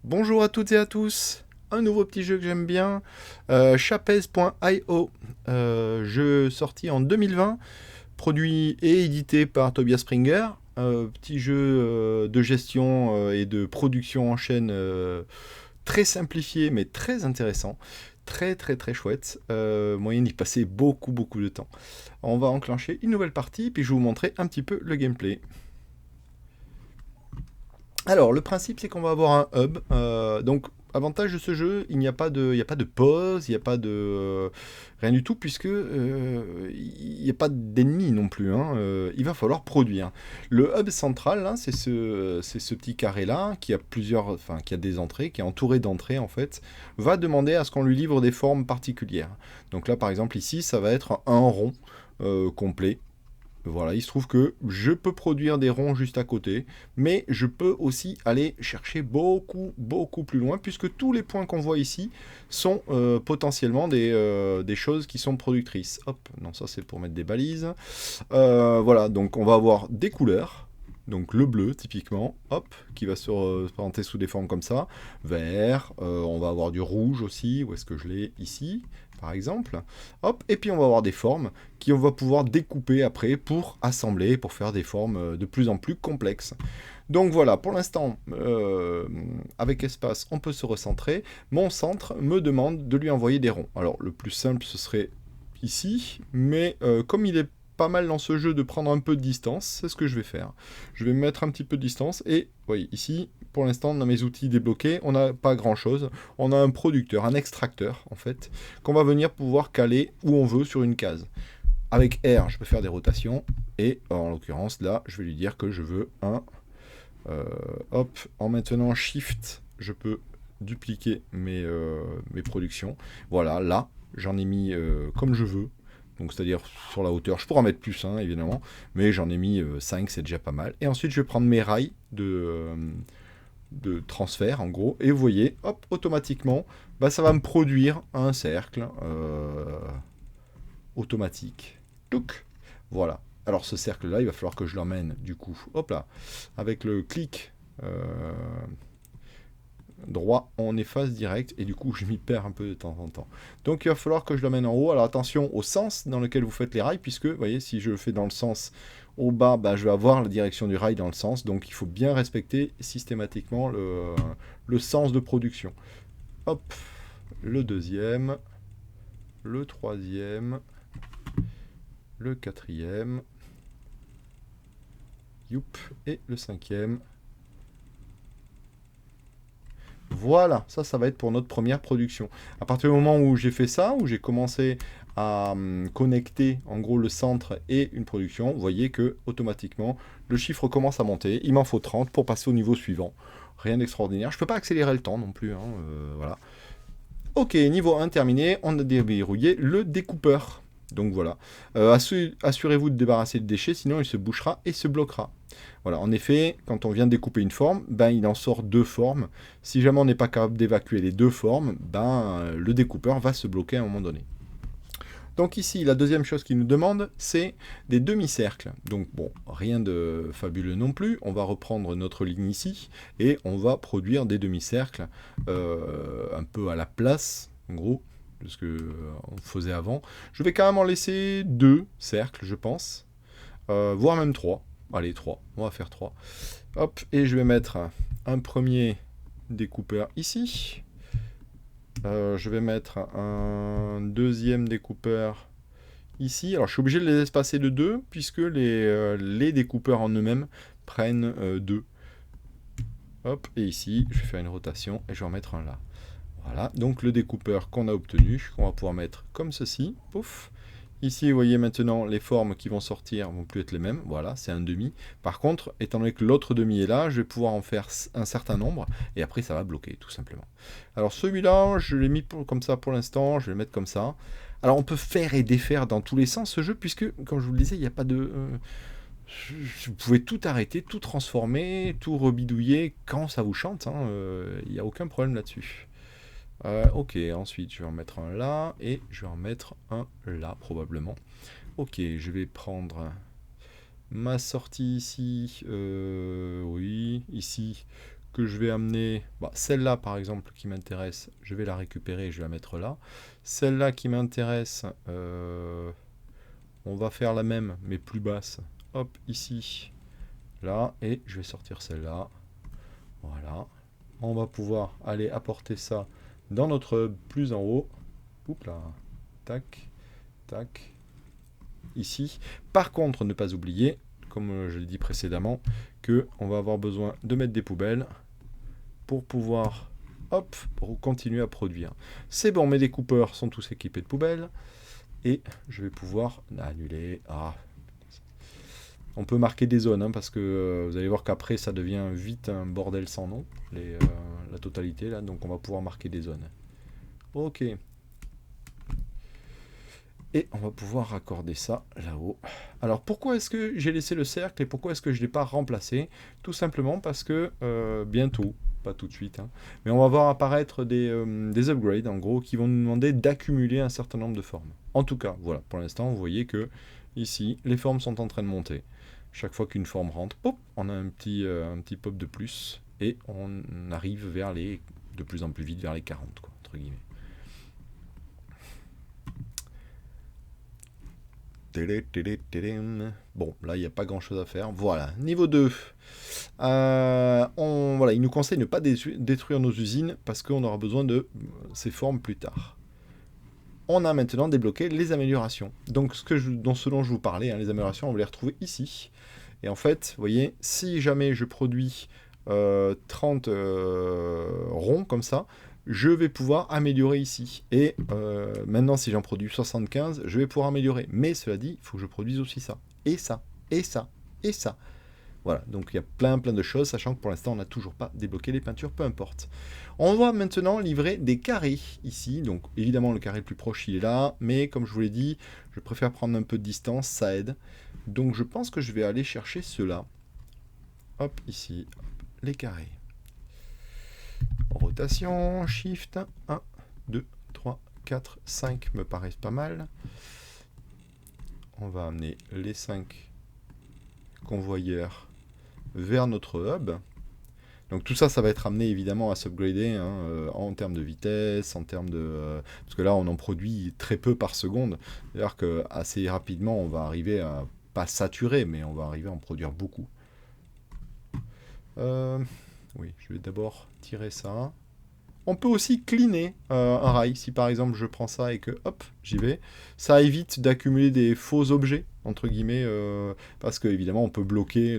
Bonjour à toutes et à tous, un nouveau petit jeu que j'aime bien, Chapez.io, jeu sorti en 2020, produit et édité par Tobias Springer, petit jeu de gestion et de production en chaîne très simplifié mais très intéressant, très chouette, moyen d'y passer beaucoup de temps. On va enclencher une nouvelle partie puis je vais vous montrer un petit peu le gameplay. Alors, le principe, c'est qu'on va avoir un hub. Donc, avantage de ce jeu, il n'y a pas de pause, il n'y a pas de rien du tout, puisque il n'y a pas d'ennemis non plus, hein. Il va falloir produire. Le hub central, là, c'est ce petit carré-là, qui a qui a des entrées, qui est entouré d'entrées, en fait, va demander à ce qu'on lui livre des formes particulières. Donc là, par exemple, ici, ça va être un rond complet. Voilà, il se trouve que je peux produire des ronds juste à côté, mais je peux aussi aller chercher beaucoup plus loin, puisque tous les points qu'on voit ici sont potentiellement des choses qui sont productrices. Hop, non, ça c'est pour mettre des balises. Voilà, donc on va avoir des couleurs. Donc le bleu, typiquement, hop, qui va se représenter sous des formes comme ça. Vert, on va avoir du rouge aussi, où est-ce que je l'ai ici, par exemple. Hop, et puis on va avoir des formes qu'on va pouvoir découper après pour assembler, pour faire des formes de plus en plus complexes. Donc voilà, pour l'instant, avec espace, on peut se recentrer. Mon centre me demande de lui envoyer des ronds. Alors le plus simple, ce serait ici, mais comme il est pas mal dans ce jeu de prendre un peu de distance, c'est ce que je vais faire. Je vais me mettre un petit peu de distance et, vous voyez, ici, pour l'instant, dans mes outils débloqués, on n'a pas grand chose. On a un producteur, un extracteur, en fait, qu'on va venir pouvoir caler où on veut sur une case. Avec R, je peux faire des rotations, et en l'occurrence, là, je vais lui dire que je veux un... hop, en maintenant Shift, je peux dupliquer mes productions. Voilà, là, j'en ai mis comme je veux. Donc c'est-à-dire sur la hauteur, je pourrais en mettre plus, hein, évidemment, mais j'en ai mis 5, c'est déjà pas mal. Et ensuite, je vais prendre mes rails de transfert, en gros, et vous voyez, hop, automatiquement, bah, ça va me produire un cercle automatique. Touc, voilà. Alors ce cercle-là, il va falloir que je l'emmène, du coup, hop là, avec le clic droit, on efface direct, et du coup, je m'y perds un peu de temps en temps. Donc il va falloir que je l'emmène en haut. Alors attention au sens dans lequel vous faites les rails, puisque, vous voyez, si je le fais dans le sens au bas, bah, je vais avoir la direction du rail dans le sens, donc il faut bien respecter systématiquement le sens de production. Hop, le deuxième, le troisième, le quatrième, youp, et le cinquième. Voilà, ça va être pour notre première production. À partir du moment où j'ai fait ça, où j'ai commencé à connecter en gros le centre et une production, vous voyez que automatiquement le chiffre commence à monter. Il m'en faut 30 pour passer au niveau suivant. Rien d'extraordinaire. Je ne peux pas accélérer le temps non plus, hein, voilà. Ok, niveau 1 terminé, on a déverrouillé le découpeur. Donc voilà. Assurez-vous de débarrasser le déchet, sinon il se bouchera et se bloquera. Voilà, en effet, quand on vient de découper une forme, ben, il en sort deux formes. Si jamais on n'est pas capable d'évacuer les deux formes, ben, le découpeur va se bloquer à un moment donné. Donc ici, la deuxième chose qu'il nous demande, c'est des demi-cercles. Donc bon, rien de fabuleux non plus. On va reprendre notre ligne ici et on va produire des demi-cercles un peu à la place, en gros, de ce qu'on faisait avant. Je vais quand même en laisser deux cercles, je pense, voire même trois. Allez, trois. On va faire trois. Hop, et je vais mettre un premier découpeur ici. Je vais mettre un deuxième découpeur ici. Alors je suis obligé de les espacer de 2 puisque les découpeurs en eux-mêmes prennent 2. Hop, et ici je vais faire une rotation et je vais en mettre un là. Voilà, donc le découpeur qu'on a obtenu, qu'on va pouvoir mettre comme ceci. Pouf. Ici, vous voyez maintenant, les formes qui vont sortir vont plus être les mêmes. Voilà, c'est un demi. Par contre, étant donné que l'autre demi est là, je vais pouvoir en faire un certain nombre. Et après, ça va bloquer, tout simplement. Alors celui-là, je l'ai mis comme ça pour l'instant. Je vais le mettre comme ça. Alors on peut faire et défaire dans tous les sens ce jeu, puisque, comme je vous le disais, il n'y a pas de... vous pouvez tout arrêter, tout transformer, tout rebidouiller quand ça vous chante. Hein, il n'y a aucun problème là-dessus. Ok, ensuite je vais en mettre un là et je vais en mettre un là probablement. Ok, je vais prendre ma sortie ici, oui, ici, que je vais amener, bah, celle-là par exemple qui m'intéresse, je vais la récupérer et je vais la mettre là. Celle-là qui m'intéresse, on va faire la même mais plus basse. Hop, ici, là, et je vais sortir celle-là. Voilà. On va pouvoir aller apporter ça dans notre plus en haut. Oups là. Tac, tac. Ici. Par contre, ne pas oublier, comme je l'ai dit précédemment, que on va avoir besoin de mettre des poubelles pour pouvoir, hop, pour continuer à produire. C'est bon, mes découpeurs sont tous équipés de poubelles. Et je vais pouvoir annuler. Ah. On peut marquer des zones, hein, parce que vous allez voir qu'après, ça devient vite un bordel sans nom, la totalité, là. Donc on va pouvoir marquer des zones. Ok. Et on va pouvoir raccorder ça là-haut. Alors pourquoi est-ce que j'ai laissé le cercle et pourquoi est-ce que je ne l'ai pas remplacé? Tout simplement parce que bientôt, pas tout de suite, hein, mais on va voir apparaître des upgrades en gros qui vont nous demander d'accumuler un certain nombre de formes. En tout cas, voilà, pour l'instant vous voyez que ici les formes sont en train de monter. Chaque fois qu'une forme rentre, hop, on a un petit pop de plus et on arrive vers de plus en plus vite vers les 40, quoi, entre guillemets. Bon, là, il n'y a pas grand-chose à faire. Voilà, niveau 2. Voilà, il nous conseille de ne pas détruire nos usines parce qu'on aura besoin de ces formes plus tard. On a maintenant débloqué les améliorations. Donc, ce dont je vous parlais, hein, les améliorations, on va les retrouver ici. Et en fait, vous voyez, si jamais je produis 30 ronds comme ça, je vais pouvoir améliorer ici. Et maintenant, si j'en produis 75, je vais pouvoir améliorer. Mais cela dit, il faut que je produise aussi ça. Et ça, et ça, et ça. Voilà, donc il y a plein de choses, sachant que pour l'instant, on n'a toujours pas débloqué les peintures, peu importe. On va maintenant livrer des carrés ici. Donc évidemment, le carré le plus proche, il est là. Mais comme je vous l'ai dit, je préfère prendre un peu de distance, ça aide. Donc je pense que je vais aller chercher ceux-là. Hop, ici, hop, les carrés. Rotation, shift, 1, 2, 3, 4, 5 me paraissent pas mal. On va amener les 5 convoyeurs vers notre hub. Donc tout ça, ça va être amené évidemment à s'upgrader, hein, en termes de vitesse, en termes de... parce que là, on en produit très peu par seconde. C'est-à-dire qu'assez rapidement, on va arriver à, pas saturer, mais on va arriver à en produire beaucoup. Oui, je vais d'abord tirer ça. On peut aussi cleaner un rail. Si par exemple je prends ça et que hop, j'y vais, ça évite d'accumuler des faux objets, entre guillemets, parce que évidemment on peut bloquer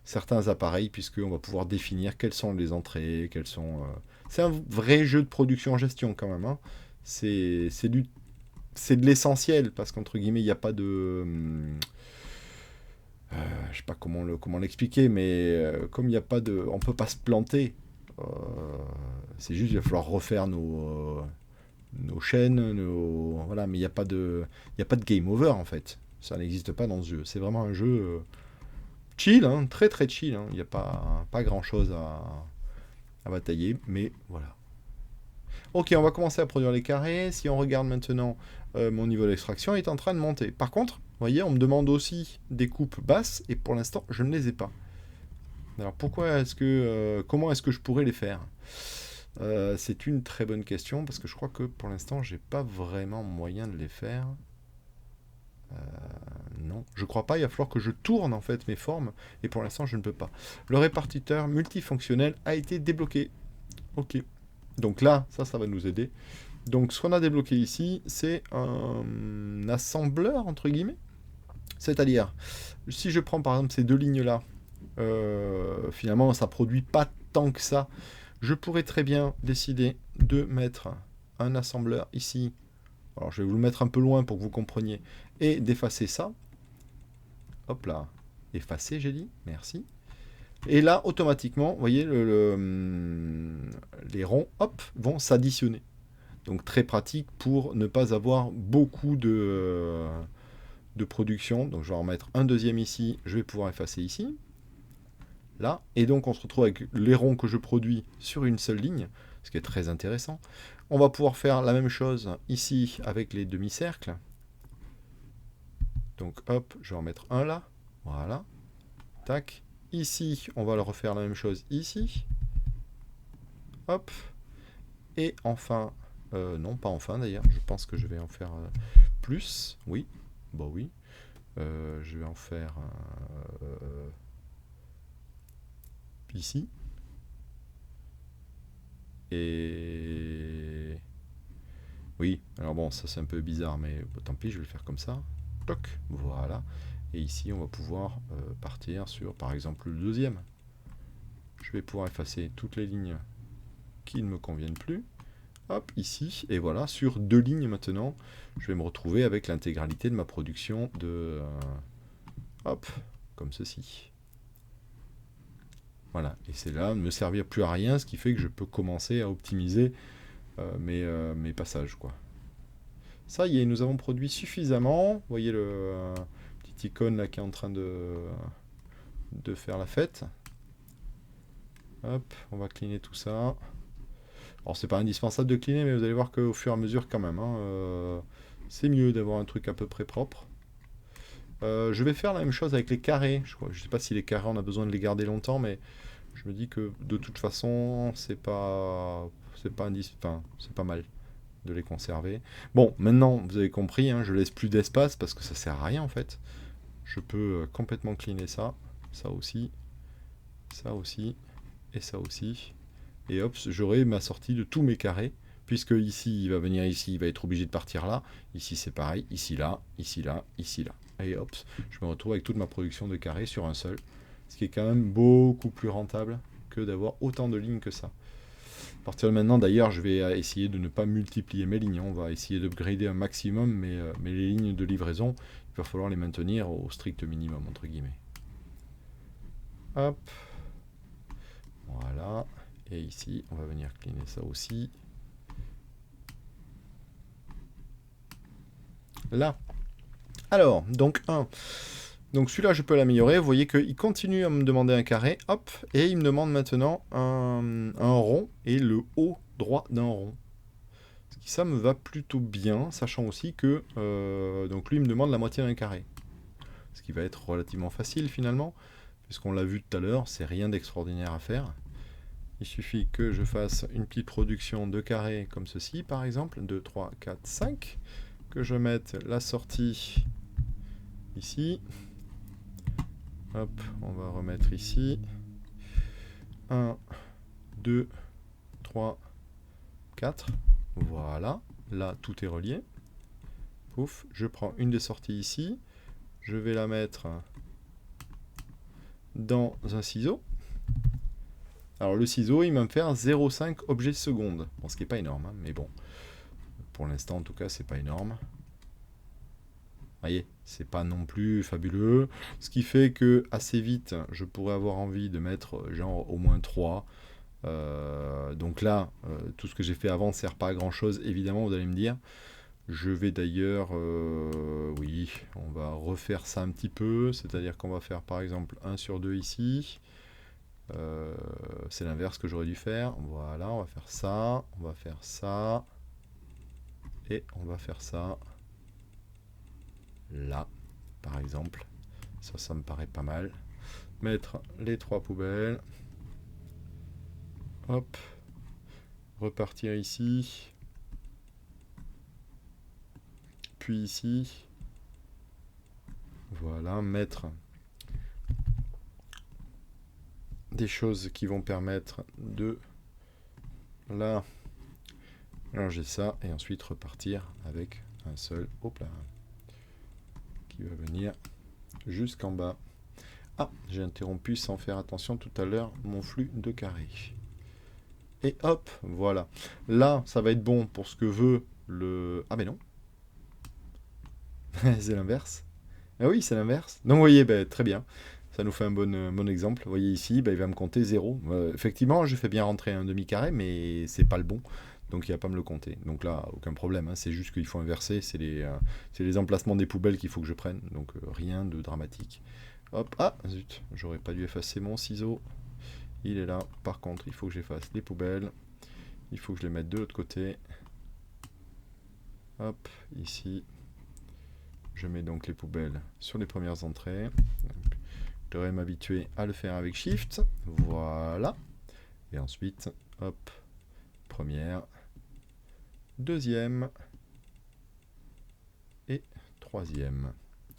certains appareils, puisqu'on va pouvoir définir quelles sont les entrées, quelles sont... C'est un vrai jeu de production-gestion quand même. Hein. C'est de l'essentiel, parce qu'entre guillemets, il n'y a pas de... je sais pas comment l'expliquer, mais comme il n'y a pas de... On peut pas se planter. C'est juste, il va falloir refaire nos chaînes, voilà, mais il n'y a pas de game over en fait. Ça n'existe pas dans ce jeu. C'est vraiment un jeu chill, hein, très très chill. Hein. Il n'y a pas grand chose à batailler, mais voilà. Ok, on va commencer à produire les carrés. Si on regarde maintenant, mon niveau d'extraction est en train de monter. Par contre, vous voyez, on me demande aussi des coupes basses, et pour l'instant, je ne les ai pas. Alors comment est-ce que je pourrais les faire? C'est une très bonne question, parce que je crois que pour l'instant, j'ai pas vraiment moyen de les faire. Non, je crois pas, il va falloir que je tourne en fait mes formes, et pour l'instant, je ne peux pas. Le répartiteur multifonctionnel a été débloqué. Ok. Donc là, ça va nous aider. Donc ce qu'on a débloqué ici, c'est un assembleur, entre guillemets. C'est-à-dire, si je prends par exemple ces deux lignes-là, finalement, ça produit pas tant que ça. Je pourrais très bien décider de mettre un assembleur ici. Alors, je vais vous le mettre un peu loin pour que vous compreniez. Et d'effacer ça. Hop là. Effacer, j'ai dit. Merci. Et là, automatiquement, vous voyez, les ronds, hop, vont s'additionner. Donc, très pratique pour ne pas avoir beaucoup de production. Donc, je vais en mettre un deuxième ici. Je vais pouvoir effacer ici. Là, et donc on se retrouve avec les ronds que je produis sur une seule ligne, ce qui est très intéressant. On va pouvoir faire la même chose ici avec les demi-cercles. Donc hop, je vais en mettre un là, voilà, tac, Ici, on va le refaire la même chose ici. Hop. Et enfin, non, pas enfin d'ailleurs, je pense que je vais en faire plus. Oui, bah oui. Je vais en faire ici. Et oui, alors bon, ça c'est un peu bizarre, mais tant pis, je vais le faire comme ça. Toc, voilà. Et ici, on va pouvoir partir sur, par exemple, le deuxième. Je vais pouvoir effacer toutes les lignes qui ne me conviennent plus. Hop, ici, et voilà, sur 2 lignes maintenant, je vais me retrouver avec l'intégralité de ma production de... hop, comme ceci. Voilà, et c'est là, ne me servir plus à rien, ce qui fait que je peux commencer à optimiser mes passages, quoi. Ça y est, nous avons produit suffisamment. Vous voyez le petit icône là qui est en train de faire la fête. Hop, on va cleaner tout ça. Alors c'est pas indispensable de cleaner, mais vous allez voir qu'au fur et à mesure quand même, hein, c'est mieux d'avoir un truc à peu près propre. Je vais faire la même chose avec les carrés. Je sais pas si les carrés on a besoin de les garder longtemps, mais je me dis que de toute façon c'est pas mal de les conserver. Bon, maintenant vous avez compris, hein, je laisse plus d'espace parce que ça sert à rien en fait. Je peux complètement cleaner ça, ça aussi, et ça aussi. Et hop, j'aurai ma sortie de tous mes carrés, puisque ici, il va venir ici, il va être obligé de partir là. Ici, c'est pareil, ici, là, ici, là, ici, là. Et hop, je me retrouve avec toute ma production de carrés sur un seul. Ce qui est quand même beaucoup plus rentable que d'avoir autant de lignes que ça. À partir de maintenant, d'ailleurs, je vais essayer de ne pas multiplier mes lignes. On va essayer d'upgrader un maximum, mais les lignes de livraison, il va falloir les maintenir au strict minimum, entre guillemets. Hop. Voilà. Et ici, on va venir cleaner ça aussi. Là. Alors, donc 1. Donc celui-là, je peux l'améliorer. Vous voyez qu'il continue à me demander un carré. Hop. Et il me demande maintenant un rond et le haut droit d'un rond. Ce qui, ça me va plutôt bien, sachant aussi que donc lui, il me demande la moitié d'un carré. Ce qui va être relativement facile finalement, puisqu'on l'a vu tout à l'heure, c'est rien d'extraordinaire à faire. Il suffit que je fasse une petite production de carrés comme ceci, par exemple. 2, 3, 4, 5. Que je mette la sortie ici. Hop, on va remettre ici. 1, 2, 3, 4. Voilà. Là, tout est relié. Pouf, je prends une des sorties ici. Je vais la mettre dans un ciseau. Alors le ciseau, il va me faire 0,5 objets seconde. Bon, ce qui n'est pas énorme, hein, mais bon. Pour l'instant, en tout cas, c'est pas énorme. Vous voyez, c'est pas non plus fabuleux. Ce qui fait que assez vite, je pourrais avoir envie de mettre genre au moins 3. Donc là, tout ce que j'ai fait avant ne sert pas à grand chose, évidemment, vous allez me dire. Je vais d'ailleurs, oui, on va refaire ça un petit peu. C'est-à-dire qu'on va faire par exemple 1 sur 2 ici. C'est l'inverse que j'aurais dû faire. Voilà, on va faire ça, on va faire ça. Et on va faire ça. Là, par exemple. Ça me paraît pas mal. Mettre les 3 poubelles. Hop. Repartir ici. Puis ici. Voilà, mettre des choses qui vont permettre de là ranger ça et ensuite repartir avec un seul, hop là, qui va venir jusqu'en bas. Ah, j'ai interrompu sans faire attention tout à l'heure mon flux de carrés. Et hop, voilà. Là, ça va être bon pour ce que veut le... Ah mais non. C'est l'inverse. Ah oui, c'est l'inverse. Donc vous voyez, très bien. Ça nous fait un bon exemple. Vous voyez ici, il va me compter 0. Effectivement, je fais bien rentrer un demi-carré, mais c'est pas le bon. Donc il va pas me le compter. Donc là, aucun problème. Hein. C'est juste qu'il faut inverser. C'est les emplacements des poubelles qu'il faut que je prenne. Donc rien de dramatique. Hop, ah, zut. J'aurais pas dû effacer mon ciseau. Il est là. Par contre, il faut que j'efface les poubelles. Il faut que je les mette de l'autre côté. Hop, ici. Je mets donc les poubelles sur les premières entrées. Je devrais m'habituer à le faire avec Shift. Voilà. Et ensuite, hop, première, deuxième et troisième.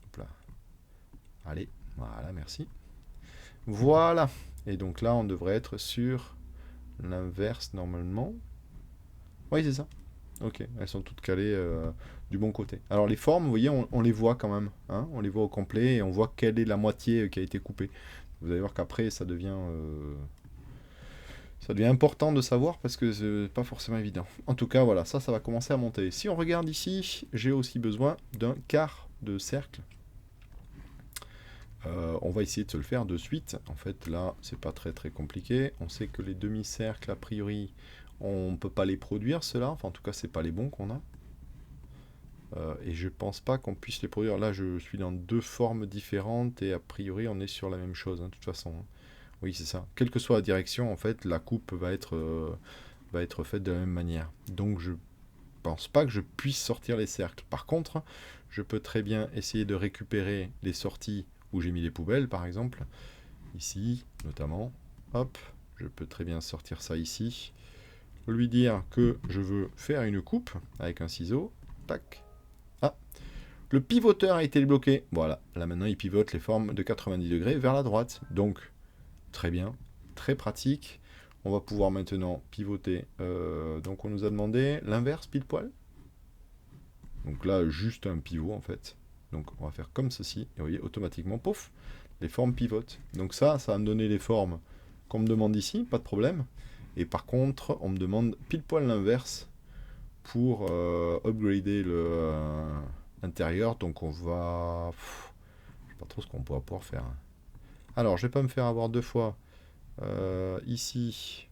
Hop là. Allez, voilà, merci. Voilà. Et donc là, on devrait être sur l'inverse normalement. Oui, c'est ça. Ok, elles sont toutes calées du bon côté. Alors les formes, vous voyez, on les voit quand même. Hein, on les voit au complet et on voit quelle est la moitié qui a été coupée. Vous allez voir qu'après, ça devient important de savoir parce que c'est pas forcément évident. En tout cas, voilà, ça va commencer à monter. Si on regarde ici, j'ai aussi besoin d'un quart de cercle. On va essayer de se le faire de suite. En fait, là, c'est pas très très compliqué. On sait que les demi-cercles, a priori, on peut pas les produire, ceux-là. Enfin, en tout cas, c'est pas les bons qu'on a. Et je pense pas qu'on puisse les produire. Là, je suis dans deux formes différentes et a priori, on est sur la même chose, hein, de toute façon. Oui, c'est ça. Quelle que soit la direction, en fait, la coupe va être faite de la même manière. Donc, je pense pas que je puisse sortir les cercles. Par contre, je peux très bien essayer de récupérer les sorties où j'ai mis les poubelles, par exemple. Ici, notamment. Hop, je peux très bien sortir ça ici. Lui dire que je veux faire une coupe avec un ciseau. Tac. Ah, le pivoteur a été débloqué. Voilà, là maintenant il pivote les formes de 90 degrés vers la droite. Donc, très bien, très pratique. On va pouvoir maintenant pivoter. Donc on nous a demandé l'inverse pile poil. Donc là, juste un pivot en fait. Donc on va faire comme ceci. Et vous voyez, automatiquement, pouf, les formes pivotent. Donc ça va me donner les formes qu'on me demande ici, pas de problème. Et par contre, on me demande pile poil l'inverse pour upgrader l'intérieur. Donc on va... je sais pas trop ce qu'on pourra pouvoir faire. Alors, je vais pas me faire avoir deux fois ici.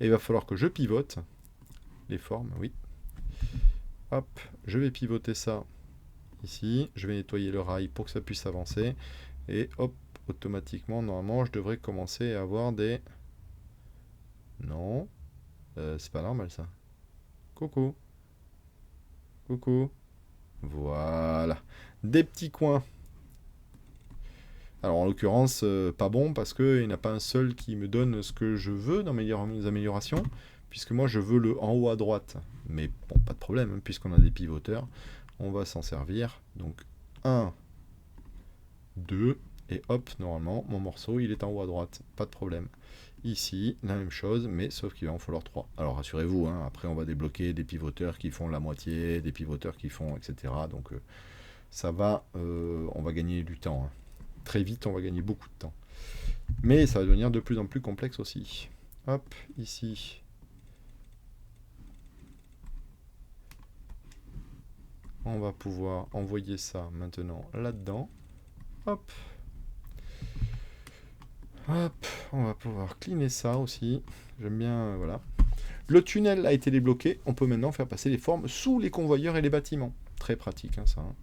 Et il va falloir que je pivote les formes, oui. Hop, je vais pivoter ça ici. Je vais nettoyer le rail pour que ça puisse avancer. Et hop, automatiquement, normalement, je devrais commencer à avoir des... Non, c'est pas normal ça. Coucou. Coucou. Voilà. Des petits coins. Alors en l'occurrence, pas bon parce qu'il n'y en a pas un seul qui me donne ce que je veux dans mes améliorations, puisque moi je veux le en haut à droite. Mais bon, pas de problème, hein, puisqu'on a des pivoteurs, on va s'en servir. Donc 1, 2, et hop, normalement, mon morceau il est en haut à droite, pas de problème. Ici, la même chose, mais sauf qu'il va en falloir 3. Alors rassurez-vous, hein, après on va débloquer des pivoteurs qui font la moitié, des pivoteurs qui font, etc. Donc ça va, on va gagner du temps. Hein. Très vite, on va gagner beaucoup de temps. Mais ça va devenir de plus en plus complexe aussi. Hop, ici. On va pouvoir envoyer ça maintenant là-dedans. Hop. Hop, on va pouvoir cleaner ça aussi. J'aime bien, voilà. Le tunnel a été débloqué. On peut maintenant faire passer les formes sous les convoyeurs et les bâtiments. Très pratique, hein, ça. Hein.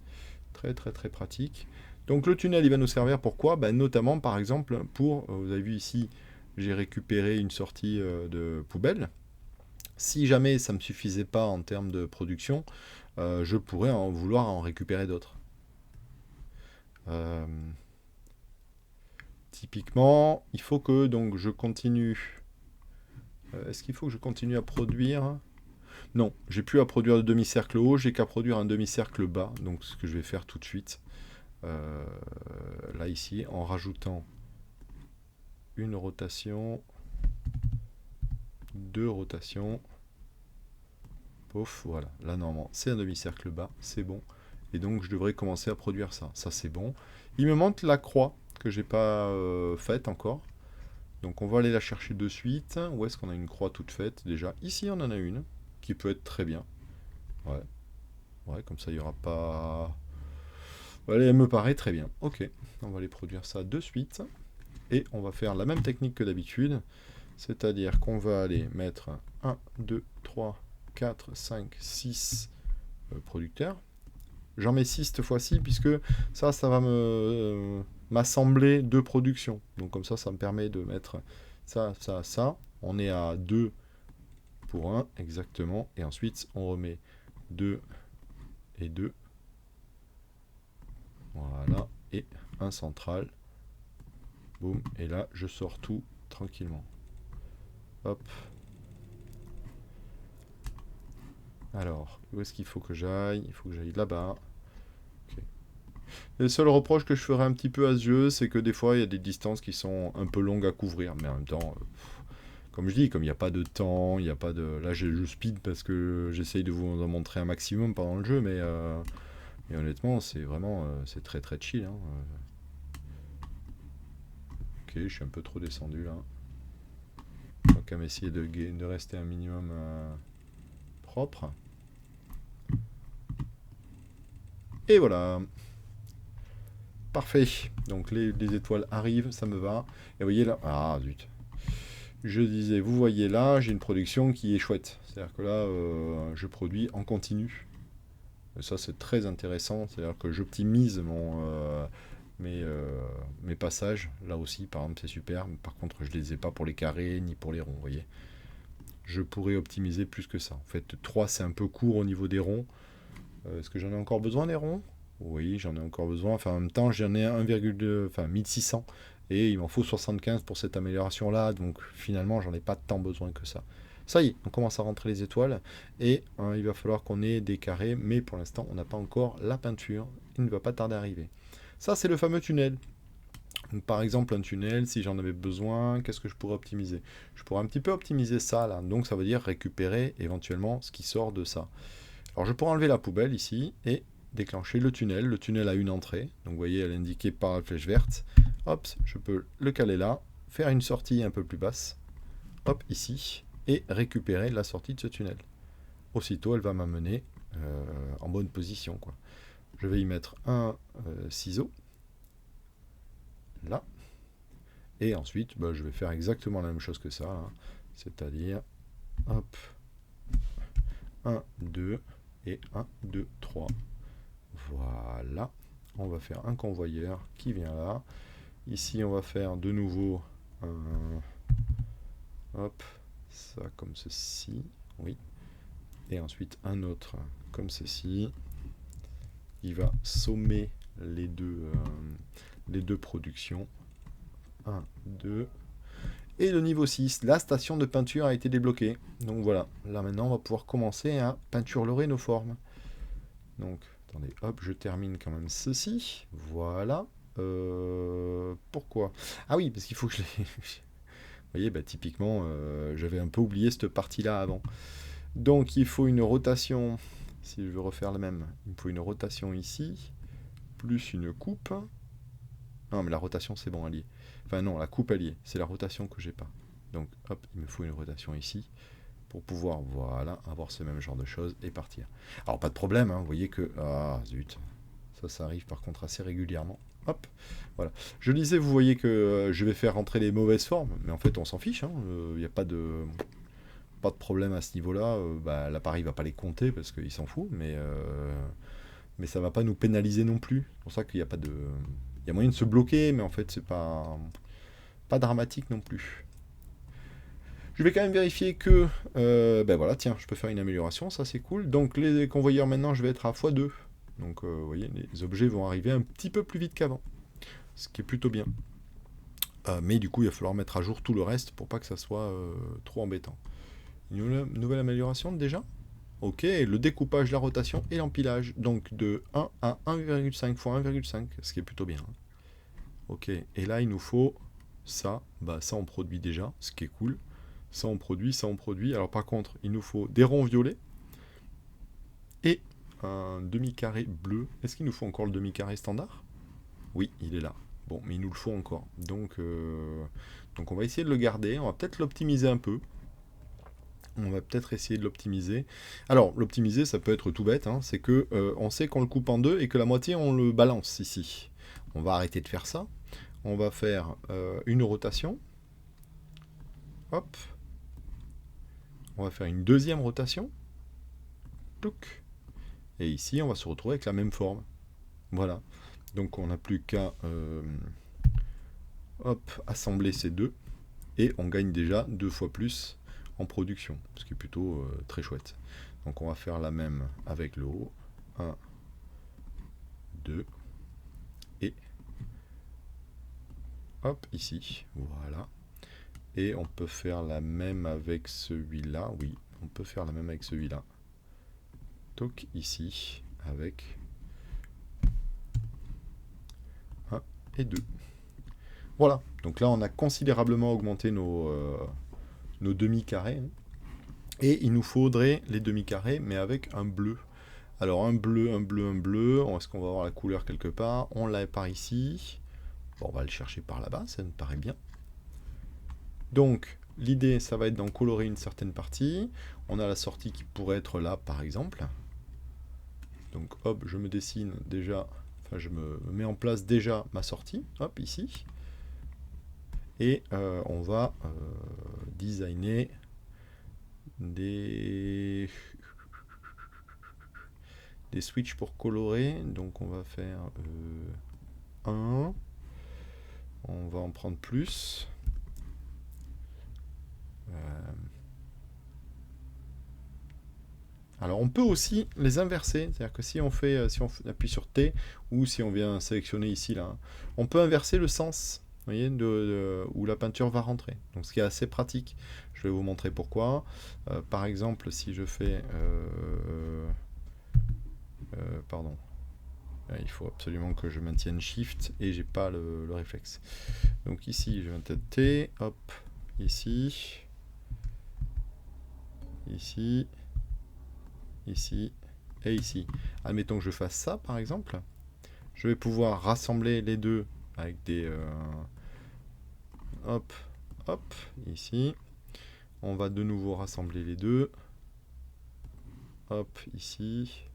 Très, très, très pratique. Donc le tunnel, il va nous servir pour quoi? Notamment, par exemple, pour, vous avez vu ici, j'ai récupéré une sortie de poubelle. Si jamais ça ne me suffisait pas en termes de production, je pourrais vouloir en récupérer d'autres. Typiquement, il faut que donc je continue. Est-ce qu'il faut que je continue à produire? Non, j'ai plus à produire de demi-cercle haut, j'ai qu'à produire un demi-cercle bas. Donc ce que je vais faire tout de suite. Là ici, en rajoutant une rotation, 2 rotations, pouf, voilà, là normalement c'est un demi-cercle bas, c'est bon, et donc je devrais commencer à produire ça, c'est bon. Il me manque la croix, que j'ai pas faite encore, donc on va aller la chercher de suite. Où est-ce qu'on a une croix toute faite déjà? Ici on en a une, qui peut être très bien, ouais, comme ça il n'y aura pas... Elle me paraît très bien. Ok, on va aller produire ça de suite. Et on va faire la même technique que d'habitude. C'est-à-dire qu'on va aller mettre 1, 2, 3, 4, 5, 6 producteurs. J'en mets 6 cette fois-ci, puisque ça va m'assembler 2 productions. Donc comme ça me permet de mettre ça, ça, ça. On est à 2 pour 1, exactement. Et ensuite, on remet 2 et 2. Voilà, et un central Boum. Et là, je sors tout tranquillement. Hop. Alors, où est-ce qu'il faut que j'aille? Il faut que j'aille là-bas. Okay. Le seul reproche que je ferais un petit peu à ce jeu, c'est que des fois, il y a des distances qui sont un peu longues à couvrir. Mais en même temps, comme je dis, comme il n'y a pas de temps, il n'y a pas de... Là, je speed parce que j'essaye de vous en montrer un maximum pendant le jeu, mais honnêtement, c'est vraiment... c'est très très chill. Hein. Ok, je suis un peu trop descendu là. On va quand même essayer de rester un minimum propre. Et voilà. Parfait. Donc les étoiles arrivent, ça me va. Et vous voyez là... Ah, zut. Je disais, vous voyez là, j'ai une production qui est chouette. C'est-à-dire que là, je produis en continu. Et ça, c'est très intéressant. C'est-à-dire que j'optimise mes passages. Là aussi, par exemple, c'est super. Par contre, je ne les ai pas pour les carrés ni pour les ronds, vous voyez. Je pourrais optimiser plus que ça. En fait, 3, c'est un peu court au niveau des ronds. Est-ce que j'en ai encore besoin des ronds? Oui, j'en ai encore besoin. Enfin, en même temps, j'en ai 1,2, enfin 1600. Et il m'en faut 75 pour cette amélioration-là. Donc finalement, j'en ai pas tant besoin que ça. Ça y est, on commence à rentrer les étoiles. Et il va falloir qu'on ait des carrés. Mais pour l'instant, on n'a pas encore la peinture. Il ne va pas tarder à arriver. Ça, c'est le fameux tunnel. Donc, par exemple, un tunnel, si j'en avais besoin, qu'est-ce que je pourrais optimiser? Je pourrais un petit peu optimiser ça, là. Donc ça veut dire récupérer éventuellement ce qui sort de ça. Alors je pourrais enlever la poubelle ici et déclencher le tunnel. Le tunnel a une entrée, donc vous voyez elle est indiquée par la flèche verte. Hop, je peux le caler là, faire une sortie un peu plus basse, hop ici, et récupérer la sortie de ce tunnel. Aussitôt elle va m'amener en bonne position, quoi. Je vais y mettre un ciseau, là, et ensuite je vais faire exactement la même chose que ça, hein. C'est-à-dire, hop, 1, 2, et 1, 2, 3. Voilà. On va faire un convoyeur qui vient là. Ici, on va faire de nouveau hop, ça comme ceci. Oui. Et ensuite, un autre comme ceci. Il va sommer les deux productions. 1, 2. Et le niveau 6, la station de peinture a été débloquée. Donc voilà, là maintenant on va pouvoir commencer à peinturer nos formes. Donc, attendez, hop, je termine quand même ceci. Voilà. Pourquoi? Ah oui, parce qu'il faut que je les... Vous voyez, bah, typiquement, j'avais un peu oublié cette partie-là avant. Donc, il faut une rotation. Si je veux refaire le même, il me faut une rotation ici, plus une coupe. Non, mais la rotation, c'est bon, elle y est. Enfin, non, la coupe, elle y est. C'est la rotation que j'ai pas. Donc, hop, il me faut une rotation ici pour pouvoir, voilà, avoir ce même genre de choses et partir. Alors, pas de problème, hein, vous voyez que... Ah, zut. Ça arrive par contre assez régulièrement. Hop, voilà. Je disais, vous voyez que je vais faire rentrer les mauvaises formes, mais en fait, on s'en fiche. Il n'y a pas de problème à ce niveau-là. L'appareil va pas les compter parce qu'il s'en fout, mais ça va pas nous pénaliser non plus. C'est pour ça qu'il n'y a pas de... Il y a moyen de se bloquer, mais en fait, c'est pas dramatique non plus. Je vais quand même vérifier que... voilà, tiens, je peux faire une amélioration, ça c'est cool. Donc les convoyeurs maintenant, je vais être à x2. Donc vous voyez, les objets vont arriver un petit peu plus vite qu'avant. Ce qui est plutôt bien. Mais du coup, il va falloir mettre à jour tout le reste pour pas que ça soit trop embêtant. Une nouvelle amélioration déjà? Ok, le découpage, la rotation et l'empilage. Donc de 1 à 1,5 x 1,5, ce qui est plutôt bien. Ok, et là il nous faut ça. Ça on produit déjà, ce qui est cool. Ça on produit, ça on produit. Alors par contre, il nous faut des ronds violets et un demi-carré bleu. Est-ce qu'il nous faut encore le demi-carré standard? Oui, il est là. Bon, mais il nous le faut encore. Donc on va essayer de le garder. On va peut-être l'optimiser un peu. On va peut-être essayer de l'optimiser. Alors, l'optimiser, ça peut être tout bête. Hein. C'est que on sait qu'on le coupe en deux et que la moitié, on le balance ici. On va arrêter de faire ça. On va faire une rotation. Hop. On va faire une deuxième rotation. Touc. Et ici, on va se retrouver avec la même forme. Voilà. Donc, on n'a plus qu'à assembler ces deux. Et on gagne déjà 2 fois plus en production. Ce qui est plutôt très chouette. Donc, on va faire la même avec le haut. 1, 2. Et hop, ici, voilà. Et on peut faire la même avec celui-là, oui, on peut faire la même avec celui-là. Donc ici, avec 1 et 2. Voilà, donc là on a considérablement augmenté nos demi-carrés. Et il nous faudrait les demi-carrés, mais avec un bleu. Alors un bleu, un bleu, un bleu. Est-ce qu'on va avoir la couleur quelque part? On l'a par ici. Bon, on va le chercher par là-bas, ça me paraît bien. Donc, l'idée, ça va être d'en colorer une certaine partie. On a la sortie qui pourrait être là, par exemple. Donc, hop, je me dessine déjà, enfin, je me mets en place déjà ma sortie, hop, ici. Et on va designer des switches pour colorer. Donc, on va faire 1. On va en prendre plus. Alors on peut aussi les inverser, c'est-à-dire que si on appuie sur T ou si on vient sélectionner ici là, on peut inverser le sens, vous voyez, où la peinture va rentrer. Donc ce qui est assez pratique. Je vais vous montrer pourquoi. Par exemple, si je fais, pardon, il faut absolument que je maintienne Shift et j'ai pas le réflexe. Donc ici, je vais mettre T, hop, ici, ici. Ici et ici. Admettons que je fasse ça, par exemple. Je vais pouvoir rassembler les deux avec des... hop, hop, ici. On va de nouveau rassembler les deux. Hop, ici.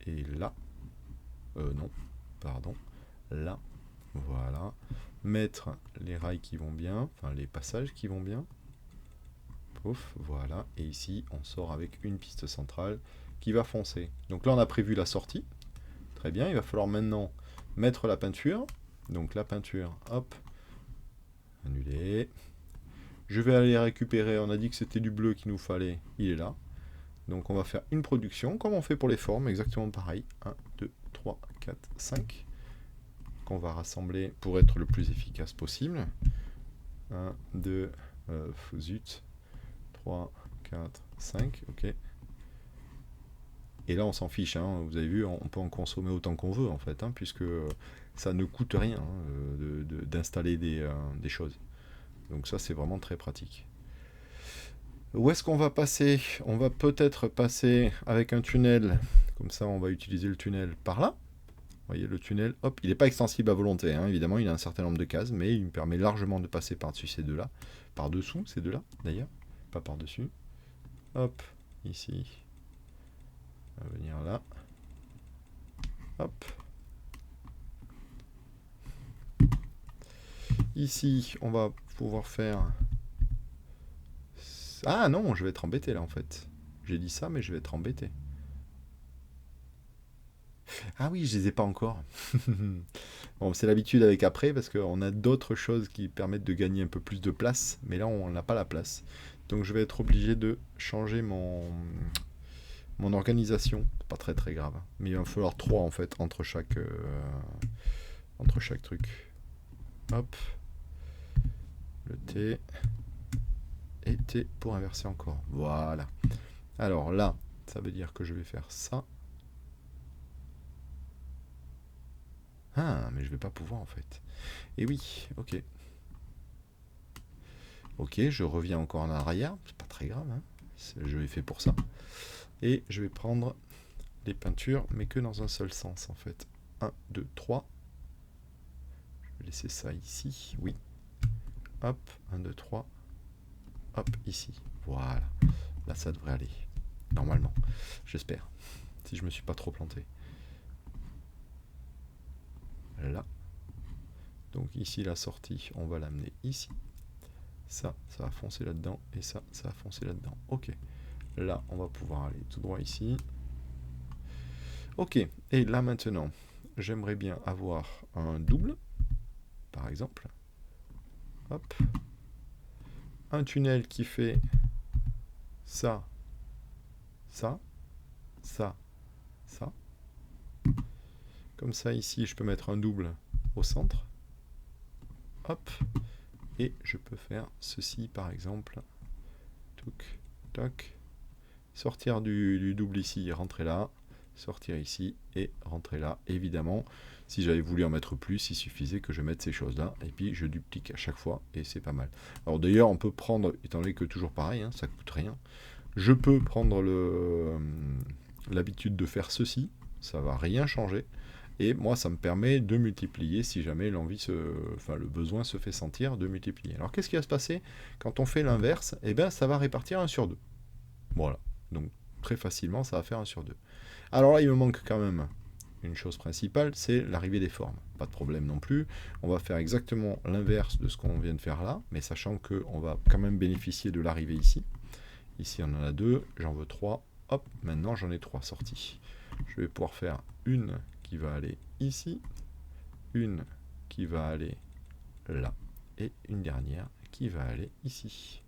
Et là. Non, pardon. Là. Voilà. Mettre les rails qui vont bien, enfin les passages qui vont bien. Pouf, voilà. Et ici, on sort avec une piste centrale qui va foncer. Donc là, on a prévu la sortie. Très bien, il va falloir maintenant mettre la peinture. Donc la peinture, hop, annuler. Je vais aller récupérer, on a dit que c'était du bleu qu'il nous fallait, il est là. Donc on va faire une production, comme on fait pour les formes, exactement pareil. 1, 2, 3, 4, 5. Qu'on va rassembler pour être le plus efficace possible. 1, 2, zut. 3, 4, 5, ok. Et là, on s'en fiche, hein. Vous avez vu, on peut en consommer autant qu'on veut, en fait, hein, puisque ça ne coûte rien d'installer des choses. Donc ça, c'est vraiment très pratique. Où est-ce qu'on va passer? On va peut-être passer avec un tunnel. Comme ça, on va utiliser le tunnel par là. Vous voyez, le tunnel, hop, il n'est pas extensible à volonté, hein, évidemment, il a un certain nombre de cases, mais il me permet largement de passer par-dessus ces deux-là. Par-dessous ces deux-là, d'ailleurs. Pas par-dessus. Hop, ici. On va venir là. Hop. Ici, on va pouvoir faire... Ah non, je vais être embêté là en fait. J'ai dit ça, mais je vais être embêté. Ah oui, je les ai pas encore. Bon, c'est l'habitude avec après, parce qu'on a d'autres choses qui permettent de gagner un peu plus de place, mais là, on n'a pas la place. Donc je vais être obligé de changer mon organisation. C'est pas très très grave. Mais il va me falloir 3 en fait, entre chaque truc. Hop. Le T. Et T pour inverser encore. Voilà. Alors là, ça veut dire que je vais faire ça. Ah, mais je vais pas pouvoir en fait. Et oui, ok. Ok, je reviens encore en arrière. C'est pas très grave, hein. Je l'ai fait pour ça. Et je vais prendre les peintures, mais que dans un seul sens en fait. 1, 2, 3. Je vais laisser ça ici. Oui. Hop, 1, 2, 3. Hop, ici. Voilà. Là, ça devrait aller. Normalement. J'espère. Si je me suis pas trop planté. Là. Donc ici, la sortie, on va l'amener ici. Ça va foncer là-dedans. Et ça va foncer là-dedans. Ok. Là, on va pouvoir aller tout droit ici. Ok. Et là, maintenant, j'aimerais bien avoir un double, par exemple. Hop. Un tunnel qui fait ça, ça, ça, ça. Comme ça, ici, je peux mettre un double au centre. hop, et je peux faire ceci par exemple, toc, toc, sortir du double ici, rentrer là, sortir ici et rentrer là. Évidemment, si j'avais voulu en mettre plus, il suffisait que je mette ces choses-là, et puis je duplique à chaque fois, et c'est pas mal. Alors d'ailleurs, on peut prendre, étant donné que toujours pareil, hein, ça coûte rien, je peux prendre l'habitude de faire ceci, ça va rien changer, et moi ça me permet de multiplier si jamais le besoin se fait sentir de multiplier. Alors qu'est-ce qui va se passer quand on fait l'inverse? Eh bien ça va répartir 1 sur 2. Voilà, donc très facilement ça va faire 1 sur 2. Alors là il me manque quand même une chose principale, c'est l'arrivée des formes. Pas de problème non plus, on va faire exactement l'inverse de ce qu'on vient de faire là, mais sachant qu'on va quand même bénéficier de l'arrivée ici. Ici on en a 2, j'en veux 3, hop, maintenant j'en ai 3 sorties. Je vais pouvoir faire une qui va aller ici, une qui va aller là, et une dernière qui va aller ici.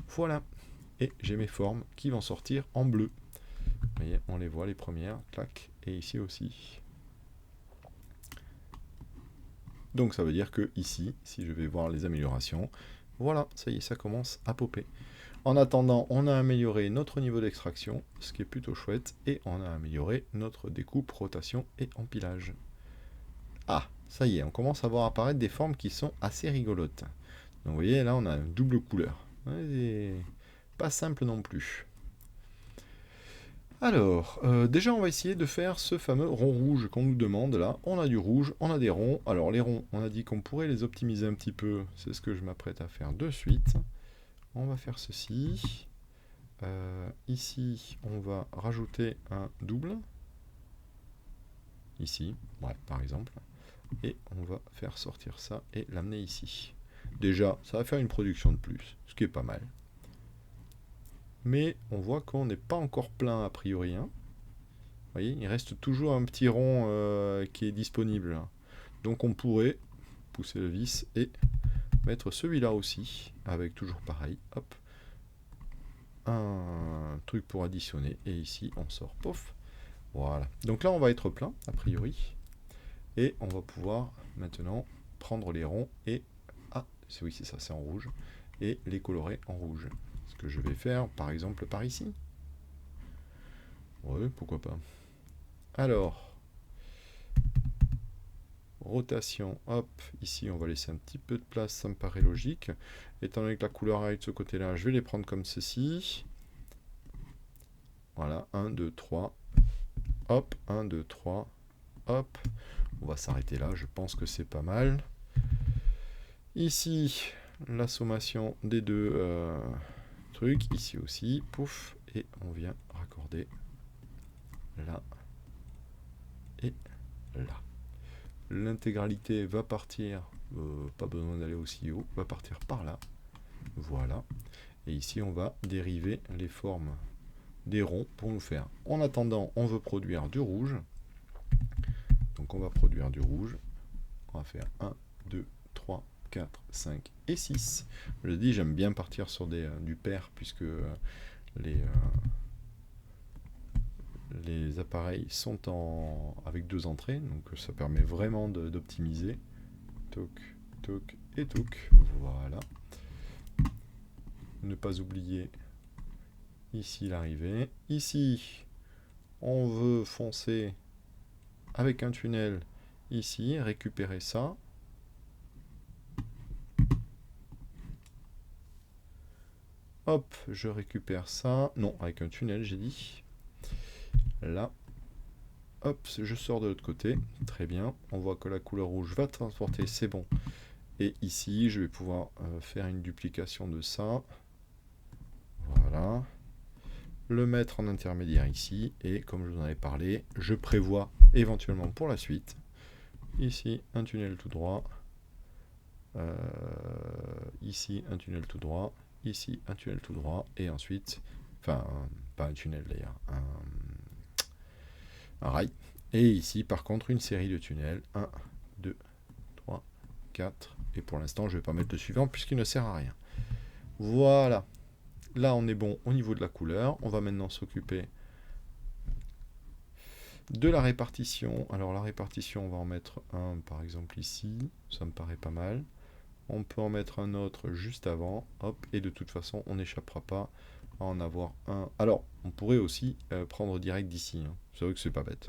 Voilà, et j'ai mes formes qui vont sortir en bleu. Vous voyez, on les voit les premières, clac, et ici aussi. Donc ça veut dire que ici, si je vais voir les améliorations, voilà, ça y est, ça commence à popper. En attendant, on a amélioré notre niveau d'extraction, ce qui est plutôt chouette, et on a amélioré notre découpe, rotation et empilage. Ah, ça y est, on commence à voir apparaître des formes qui sont assez rigolotes. Donc vous voyez, là on a une double couleur. C'est pas simple non plus. Alors, déjà on va essayer de faire ce fameux rond rouge qu'on nous demande là. On a du rouge, on a des ronds. Alors les ronds, on a dit qu'on pourrait les optimiser un petit peu. C'est ce que je m'apprête à faire de suite. On va faire ceci. Ici, on va rajouter un double. Ici, ouais, par exemple. Et on va faire sortir ça et l'amener ici. Déjà, ça va faire une production de plus, ce qui est pas mal. Mais on voit qu'on n'est pas encore plein a priori. Hein. Vous voyez, il reste toujours un petit rond qui est disponible. Donc on pourrait pousser le vis et mettre celui-là aussi, avec toujours pareil, hop, un truc pour additionner, et ici on sort, pof, voilà. Donc là on va être plein, a priori, et on va pouvoir maintenant prendre les ronds et, ah, oui c'est ça, c'est en rouge, et les colorer en rouge. Ce que je vais faire, par exemple, par ici. Ouais, pourquoi pas. Alors, rotation, hop, ici on va laisser un petit peu de place, ça me paraît logique. Étant donné que la couleur arrive de ce côté-là, je vais les prendre comme ceci. Voilà, 1, 2, 3, hop, 1, 2, 3, hop. On va s'arrêter là, je pense que c'est pas mal. Ici, la sommation des deux trucs, ici aussi, pouf, et on vient raccorder là et là. L'intégralité va partir, pas besoin d'aller aussi haut, va partir par là. Voilà. Et ici, on va dériver les formes des ronds pour nous faire. En attendant, on veut produire du rouge. Donc, on va produire du rouge. On va faire 1, 2, 3, 4, 5 et 6. Je dis, j'aime bien partir sur du pair puisque les appareils sont avec 2 entrées, donc ça permet vraiment d'optimiser. Toc, toc et toc. Voilà. Ne pas oublier ici l'arrivée. Ici, on veut foncer avec un tunnel ici, récupérer ça. Hop, je récupère ça. Non, avec un tunnel, j'ai dit. Là. Hop, je sors de l'autre côté. Très bien. On voit que la couleur rouge va transporter, c'est bon. Et ici, je vais pouvoir faire une duplication de ça. Voilà. Le mettre en intermédiaire ici. Et comme je vous en avais parlé, je prévois éventuellement pour la suite. Ici, un tunnel tout droit. Ici, un tunnel tout droit. Ici, un tunnel tout droit. Et ensuite, enfin, pas un tunnel d'ailleurs, un rail. Et ici, par contre, une série de tunnels. 1, 2, 3, 4. Et pour l'instant, je ne vais pas mettre le suivant puisqu'il ne sert à rien. Voilà. Là, on est bon au niveau de la couleur. On va maintenant s'occuper de la répartition. Alors, la répartition, on va en mettre un, par exemple, ici. Ça me paraît pas mal. On peut en mettre un autre juste avant. Hop, et de toute façon, on n'échappera pas à en avoir un. Alors, on pourrait aussi prendre direct d'ici. Hein. C'est vrai que c'est pas bête.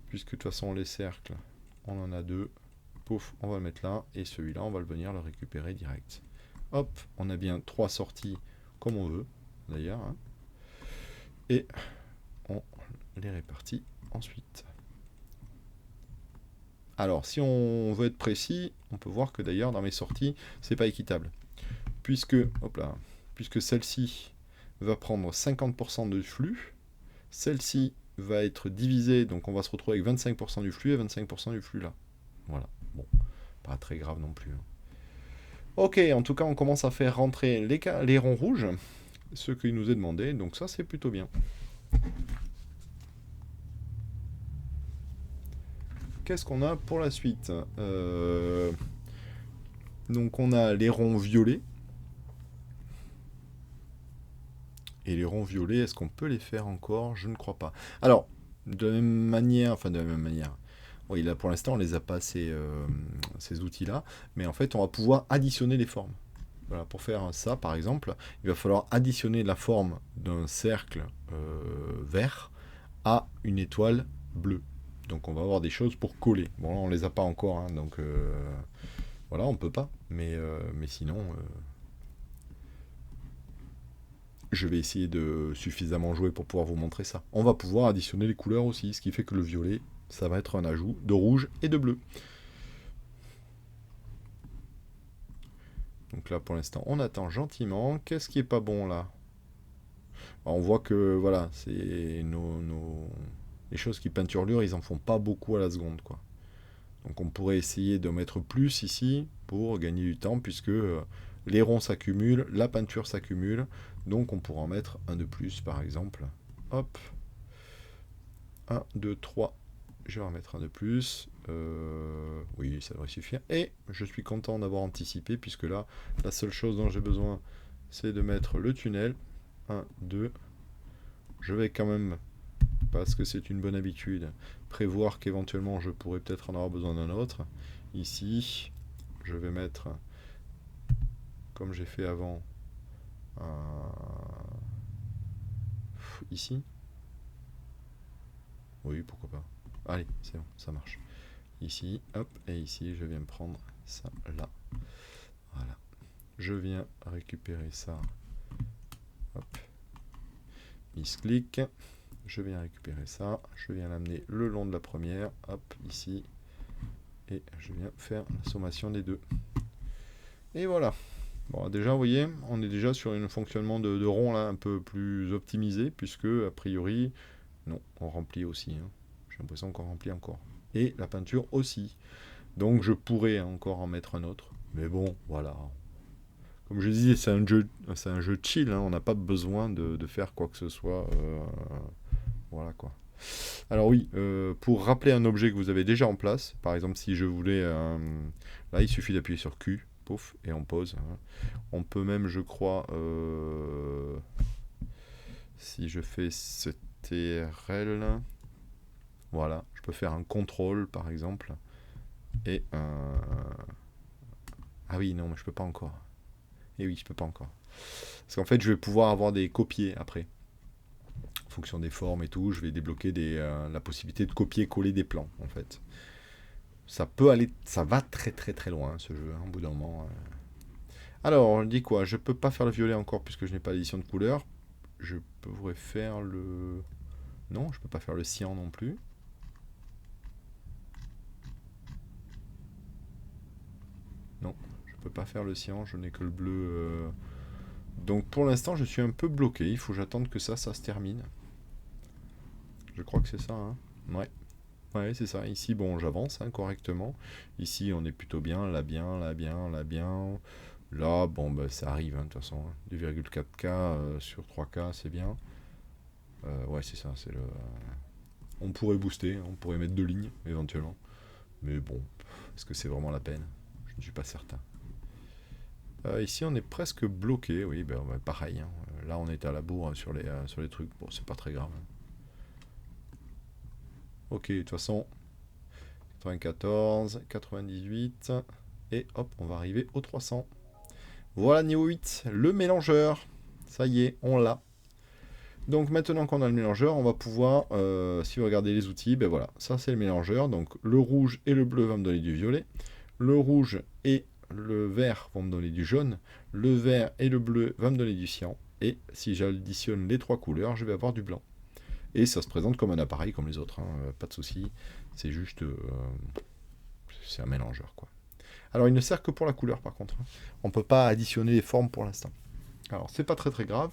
Puisque de toute façon, les cercles, on en a deux. Pouf, on va le mettre là. Et celui-là, on va venir le récupérer direct. Hop, on a bien 3 sorties comme on veut, d'ailleurs. Hein. Et on les répartit ensuite. Alors, si on veut être précis, on peut voir que d'ailleurs, dans mes sorties, c'est pas équitable. Puisque, hop là, puisque celle-ci va prendre 50% de flux, celle-ci va être divisée, donc on va se retrouver avec 25% du flux et 25% du flux là. Voilà, bon, pas très grave non plus. Ok, en tout cas, on commence à faire rentrer les ronds rouges, ce qu'il nous est demandé, donc ça, c'est plutôt bien. Qu'est-ce qu'on a pour la suite? Donc on a les ronds violets. Et les ronds violets, est-ce qu'on peut les faire encore? Je ne crois pas. Alors, de la même manière, enfin de la même manière, oui, là pour l'instant on les a pas ces outils-là, mais en fait on va pouvoir additionner les formes. Voilà, pour faire ça par exemple, il va falloir additionner la forme d'un cercle vert à une étoile bleue. Donc on va avoir des choses pour coller. Bon là on les a pas encore, hein, donc voilà, on peut pas, mais sinon... je vais essayer de suffisamment jouer pour pouvoir vous montrer ça. On va pouvoir additionner les couleurs aussi, ce qui fait que le violet, ça va être un ajout de rouge et de bleu. Donc là, pour l'instant, on attend gentiment. Qu'est-ce qui est pas bon là? On voit que, voilà, c'est les choses qui peinturlurent, ils en font pas beaucoup à la seconde, quoi. Donc on pourrait essayer de mettre plus ici pour gagner du temps, puisque les ronds s'accumulent, la peinture s'accumule, donc on pourra en mettre un de plus par exemple. Hop, 1, 2, 3, je vais en mettre un de plus. Oui, ça devrait suffire. Et je suis content d'avoir anticipé, puisque là, la seule chose dont j'ai besoin, c'est de mettre le tunnel. 1, 2. Je vais quand même, parce que c'est une bonne habitude, prévoir qu'éventuellement je pourrais peut-être en avoir besoin d'un autre. Ici, je vais mettre, comme j'ai fait avant, ici. Oui, pourquoi pas. Allez, c'est bon, ça marche. Ici, hop, et ici, je viens prendre ça là. Voilà. Je viens récupérer ça. Hop. Misclic. Je viens récupérer ça. Je viens l'amener le long de la première. Hop, ici. Et je viens faire la sommation des deux. Et voilà. Bon, déjà, vous voyez, on est déjà sur un fonctionnement de rond là un peu plus optimisé, puisque, a priori, non, on remplit aussi. Hein. J'ai l'impression qu'on remplit encore. Et la peinture aussi. Donc je pourrais encore en mettre un autre. Mais bon, voilà. Comme je disais, c'est un jeu chill. Hein. On n'a pas besoin de faire quoi que ce soit. Voilà quoi. Alors oui, pour rappeler un objet que vous avez déjà en place, par exemple si je voulais... là, il suffit d'appuyer sur Q, pouf, et on pose. Hein. On peut même, je crois... si je fais ce TRL... Voilà, je peux faire un contrôle par exemple. Et ah oui, non, mais je peux pas encore. Et oui, je peux pas encore. Parce qu'en fait, je vais pouvoir avoir des copiés après. En fonction des formes et tout, je vais débloquer la possibilité de copier-coller des plans, en fait. Ça peut aller... Ça va très très très loin, ce jeu, hein, au bout d'un moment. Alors, on dit quoi? Je peux pas faire le violet encore, puisque je n'ai pas l'édition de couleur. Je pourrais faire le... Non, je peux pas faire le cyan non plus. Non, je peux pas faire le cyan, je n'ai que le bleu... Donc pour l'instant, je suis un peu bloqué. Il faut que j'attende que ça se termine. Je crois que c'est ça, hein. Ouais. Ouais, c'est ça. Ici, bon, j'avance hein, correctement. Ici, on est plutôt bien. Là, bien, là, bien, là, bien. Là, bon, bah, ça arrive, hein, de toute façon. 2,4K sur 3K, c'est bien. Ouais, c'est ça. C'est le... On pourrait booster. On pourrait mettre 2 lignes, éventuellement. Mais bon, est-ce que c'est vraiment la peine? Je ne suis pas certain. Ici, on est presque bloqué. Oui, ben, pareil. Hein. Là, on est à la bourre sur les trucs. Bon, c'est pas très grave. Ok, de toute façon, 94, 98. Et hop, on va arriver au 300. Voilà, niveau 8, le mélangeur. Ça y est, on l'a. Donc maintenant qu'on a le mélangeur, on va pouvoir, si vous regardez les outils, ben voilà, ça c'est le mélangeur. Donc le rouge et le bleu vont me donner du violet. Le rouge et le vert vont me donner du jaune. Le vert et le bleu vont me donner du cyan. Et si j'additionne les trois couleurs, je vais avoir du blanc. Et ça se présente comme un appareil comme les autres, hein, pas de souci. C'est juste, c'est un mélangeur quoi. Alors il ne sert que pour la couleur par contre. On ne peut pas additionner les formes pour l'instant. Alors c'est pas très très grave,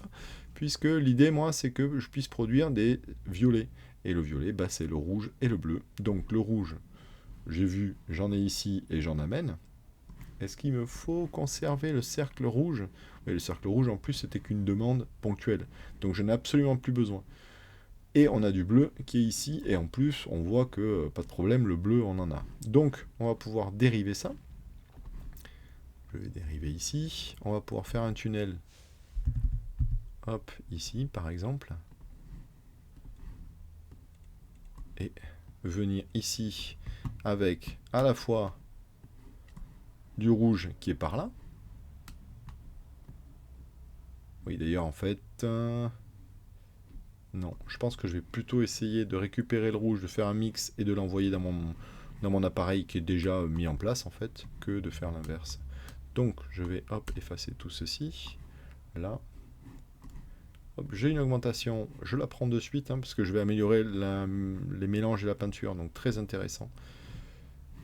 puisque l'idée moi c'est que je puisse produire des violets. Et le violet, bah, c'est le rouge et le bleu. Donc le rouge, j'ai vu, j'en ai ici et j'en amène. Est-ce qu'il me faut conserver le cercle rouge? Oui, le cercle rouge en plus c'était qu'une demande ponctuelle. Donc je n'ai absolument plus besoin. Et on a du bleu qui est ici, et en plus on voit que pas de problème, le bleu on en a. Donc on va pouvoir dériver ça. Je vais dériver ici. On va pouvoir faire un tunnel. Hop, ici par exemple. Et venir ici avec à la fois du rouge qui est par là. Oui, d'ailleurs, en fait... non, je pense que je vais plutôt essayer de récupérer le rouge, de faire un mix et de l'envoyer dans mon appareil qui est déjà mis en place, en fait, que de faire l'inverse. Donc, je vais, hop, effacer tout ceci. Là. J'ai une augmentation, je la prends de suite, hein, parce que je vais améliorer les mélanges et la peinture, donc très intéressant.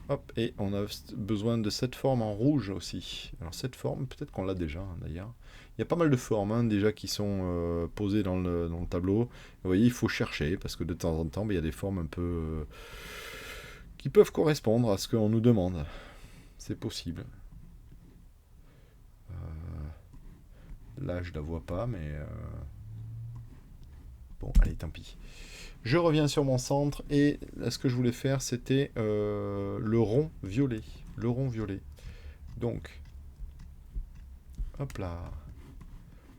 Hop, et on a besoin de cette forme en rouge aussi. Alors cette forme, peut-être qu'on l'a déjà, hein, d'ailleurs. Il y a pas mal de formes hein, déjà qui sont posées dans le tableau. Vous voyez, il faut chercher, parce que de temps en temps, il y a des formes un peu... qui peuvent correspondre à ce qu'on nous demande. C'est possible. Là, je la vois pas, mais... bon, allez, tant pis. Je reviens sur mon centre, et là, ce que je voulais faire, c'était le rond violet. Le rond violet. Donc, hop là.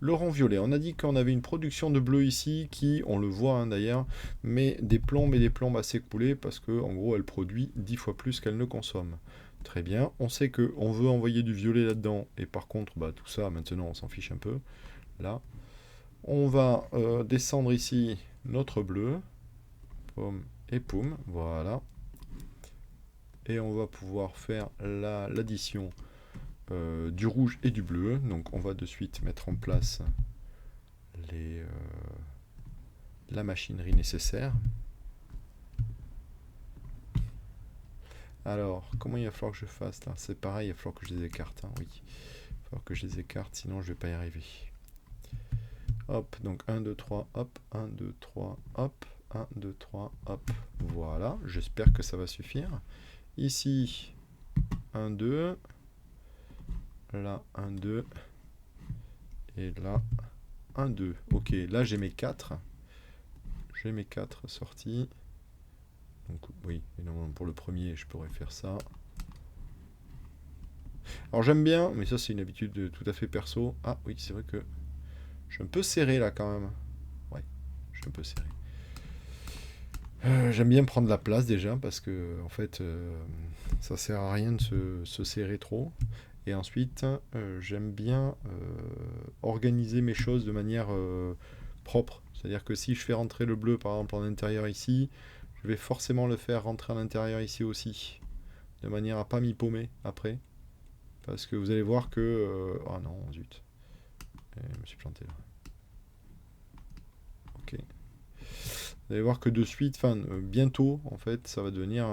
Le rond violet, on a dit qu'on avait une production de bleu ici qui, on le voit hein, d'ailleurs, mais des plombes et des plombes à s'écouler parce qu'en gros elle produit 10 fois plus qu'elle ne consomme. Très bien, on sait qu'on veut envoyer du violet là-dedans et par contre bah, tout ça maintenant on s'en fiche un peu. Là, on va descendre ici notre bleu, pomme et poum, voilà. Et on va pouvoir faire l'addition du rouge et du bleu. Donc on va de suite mettre en place la machinerie nécessaire. Alors, comment il va falloir que je fasse là? C'est pareil, il va falloir que je les écarte. Hein, oui, il va falloir que je les écarte, sinon je vais pas y arriver. Hop, donc 1, 2, 3, hop, 1, 2, 3, hop, 1, 2, 3, hop. Voilà, j'espère que ça va suffire. Ici, 1, 2. Là, 1, 2. Et là, 1, 2. Ok, là j'ai mes 4. J'ai mes 4 sorties. Donc oui, évidemment, pour le premier, je pourrais faire ça. Alors j'aime bien, mais ça c'est une habitude tout à fait perso. Ah oui, c'est vrai que je suis un peu serré là quand même. Ouais, je suis un peu serré. J'aime bien prendre la place déjà parce que en fait ça sert à rien de se serrer trop. Et ensuite j'aime bien organiser mes choses de manière propre. C'est-à-dire que si je fais rentrer le bleu par exemple en intérieur ici, je vais forcément le faire rentrer à l'intérieur ici aussi. De manière à pas m'y paumer après. Parce que vous allez voir que... oh non, zut. Je me suis planté là. Ok. Vous allez voir que de suite, enfin bientôt, en fait, ça va devenir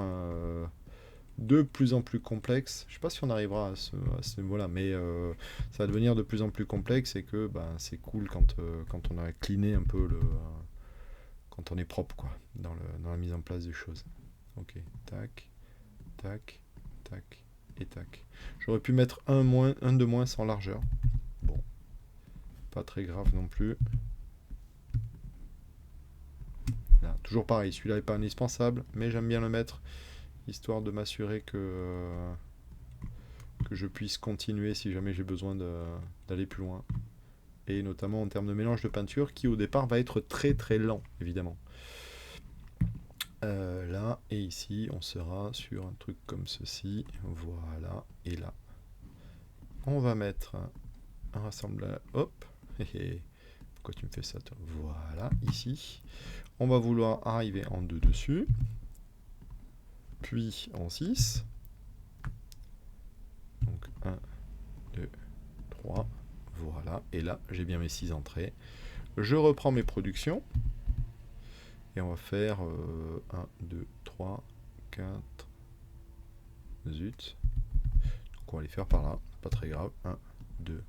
de plus en plus complexe. Je ne sais pas si on arrivera à ce niveau-là, mais ça va devenir de plus en plus complexe et que ben, c'est cool quand on a cleané un peu quand on est propre, quoi, dans la mise en place des choses. Ok, tac, tac, tac et tac. J'aurais pu mettre un de moins sans largeur. Bon, pas très grave non plus. Là, toujours pareil, celui-là n'est pas indispensable, mais j'aime bien le mettre, histoire de m'assurer que je puisse continuer si jamais j'ai besoin d'aller plus loin. Et notamment en termes de mélange de peinture, qui au départ va être très très lent, évidemment. là, et ici, on sera sur un truc comme ceci. Voilà, et là. On va mettre un rassembleur. Hop. Pourquoi tu me fais ça, toi? Voilà, ici. On va vouloir arriver en 2 dessus. Puis en 6. Donc 1, 2, 3. Voilà. Et là, j'ai bien mes 6 entrées. Je reprends mes productions. Et on va faire 1, 2, 3, 4. Zut. Donc on va les faire par là. Pas très grave. 1, 2,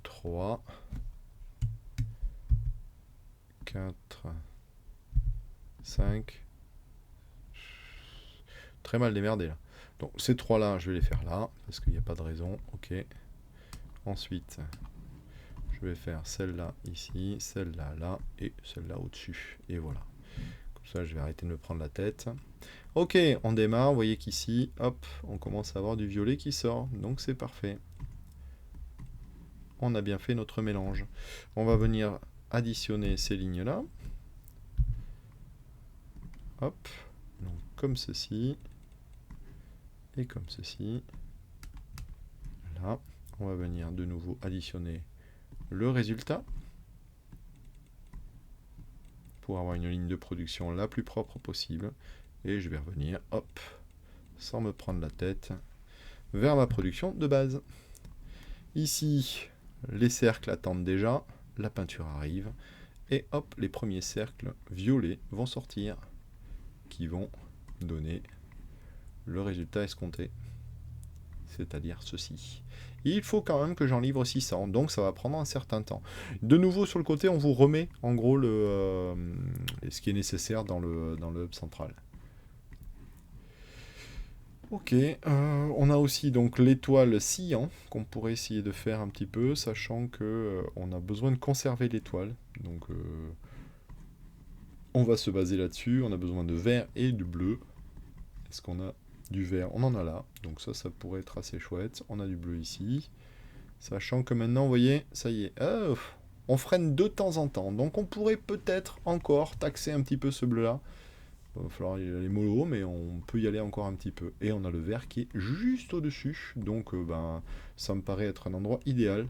3, 4, 5. Très mal démerdé là. Donc ces 3 là, je vais les faire là. Parce qu'il n'y a pas de raison. Ok. Ensuite, je vais faire celle-là ici, celle-là là, et celle-là au-dessus. Et voilà. Comme ça, je vais arrêter de me prendre la tête. Ok, on démarre. Vous voyez qu'ici, hop, on commence à avoir du violet qui sort. Donc c'est parfait. On a bien fait notre mélange. On va venir additionner ces lignes-là. Hop. Donc comme ceci. Et comme ceci. Là. On va venir de nouveau additionner le résultat pour avoir une ligne de production la plus propre possible. Et je vais revenir, hop, sans me prendre la tête, vers ma production de base. Ici, les cercles attendent déjà, la peinture arrive, et hop, les premiers cercles violets vont sortir, qui vont donner le résultat escompté, c'est-à-dire ceci. Il faut quand même que j'en livre 600, donc ça va prendre un certain temps. De nouveau, sur le côté, on vous remet en gros ce qui est nécessaire dans le hub central. Ok, on a aussi donc l'étoile sciant qu'on pourrait essayer de faire un petit peu, sachant que on a besoin de conserver l'étoile. Donc on va se baser là-dessus. On a besoin de vert et de bleu. Est-ce qu'on a du vert? On en a là, donc ça pourrait être assez chouette. On a du bleu ici, sachant que maintenant, vous voyez, ça y est, on freine de temps en temps. Donc on pourrait peut-être encore taxer un petit peu ce bleu-là. Il va falloir y aller mollo, mais on peut y aller encore un petit peu. Et on a le vert qui est juste au-dessus. Donc ça me paraît être un endroit idéal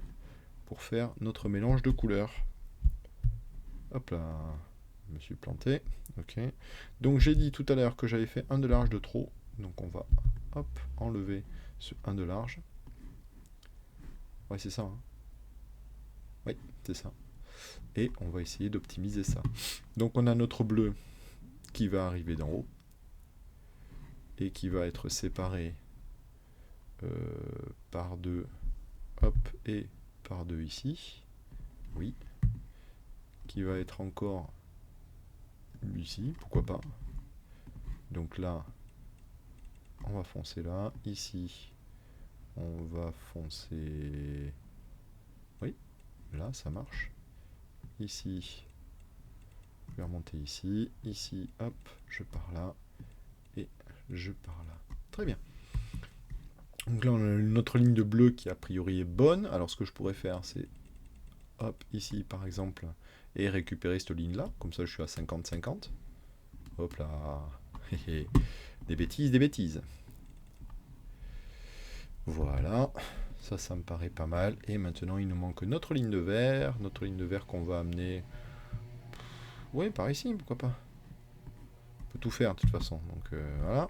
pour faire notre mélange de couleurs. Hop là, je me suis planté. Ok. Donc j'ai dit tout à l'heure que j'avais fait un de large de trop. Donc on va hop, enlever ce 1 de large. Ouais, c'est ça. Hein. Oui, c'est ça. Et on va essayer d'optimiser ça. Donc on a notre bleu qui va arriver d'en haut et qui va être séparé par 2, hop, et par 2 ici, oui, qui va être encore ici, pourquoi pas. Donc là, on va foncer là, ici, on va foncer, oui, là, ça marche, ici, je vais remonter ici, ici, hop, je pars là, et je pars là. Très bien. Donc là, on a notre ligne de bleu qui a priori est bonne. Alors ce que je pourrais faire, c'est hop, ici par exemple, et récupérer cette ligne là. Comme ça, je suis à 50-50. Hop là. Des bêtises, des bêtises. Voilà. Ça me paraît pas mal. Et maintenant, il nous manque notre ligne de vert. Notre ligne de vert qu'on va amener. Oui, par ici, pourquoi pas. On peut tout faire de toute façon. Donc voilà.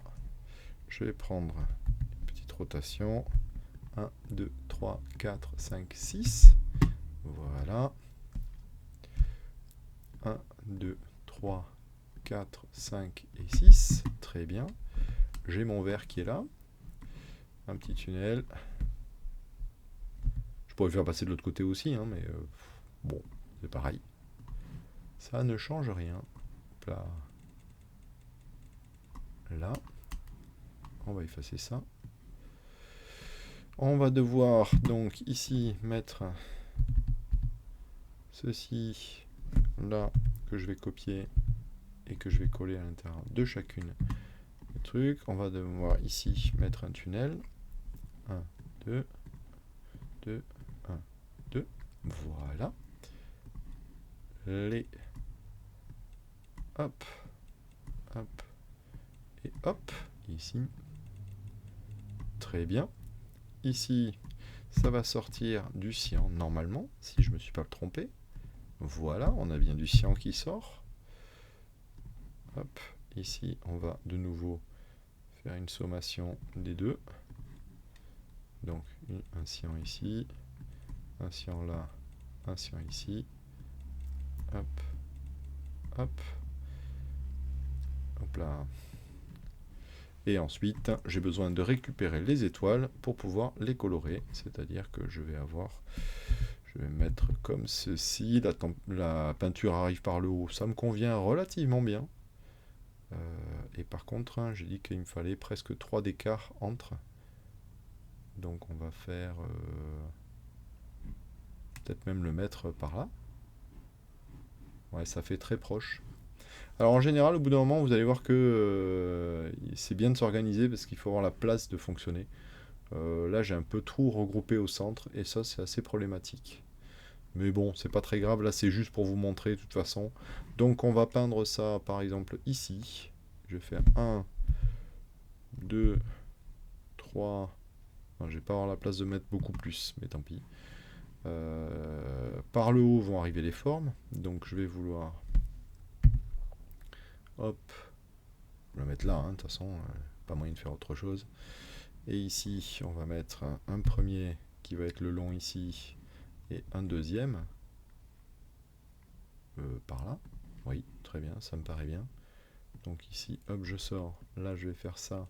Je vais prendre une petite rotation. 1, 2, 3, 4, 5, 6. Voilà. 1, 2, 3, 4, 5 et 6. Très bien. J'ai mon vert qui est là. Un petit tunnel. Je pourrais le faire passer de l'autre côté aussi, hein, mais bon, c'est pareil. Ça ne change rien. Hop là. Là. On va effacer ça. On va devoir donc ici mettre ceci là que je vais copier et que je vais coller à l'intérieur de chacune des trucs. On va devoir ici mettre un tunnel. 1, 2, 2, 1, 2. Voilà. les... Hop, hop, et hop, ici. Très bien. Ici, ça va sortir du cyan normalement, si je ne me suis pas trompé. Voilà, on a bien du cyan qui sort. Hop, ici, on va de nouveau faire une sommation des deux. Donc, un cyan ici, un cyan là, un cyan ici. Hop, hop, hop là. Et ensuite, j'ai besoin de récupérer les étoiles pour pouvoir les colorer. C'est-à-dire que je vais mettre comme ceci. La peinture arrive par le haut. Ça me convient relativement bien. Et par contre, hein, j'ai dit qu'il me fallait presque 3 d'écart entre. Donc on va faire... peut-être même le mettre par là. Ouais, ça fait très proche. Alors en général, au bout d'un moment, vous allez voir que c'est bien de s'organiser parce qu'il faut avoir la place de fonctionner. Là, j'ai un peu trop regroupé au centre et ça, c'est assez problématique. Mais bon, c'est pas très grave. Là, c'est juste pour vous montrer de toute façon. Donc, on va peindre ça, par exemple, ici. Je vais faire 1, 2, 3... Non, je vais pas avoir la place de mettre beaucoup plus, mais tant pis. Par le haut vont arriver les formes. Donc, je vais vouloir... Hop, je vais le mettre là, hein, de toute façon, pas moyen de faire autre chose. Et ici, on va mettre un premier qui va être le long ici, et un deuxième, par là. Oui, très bien, ça me paraît bien. Donc ici, hop, je sors. Là, je vais faire ça.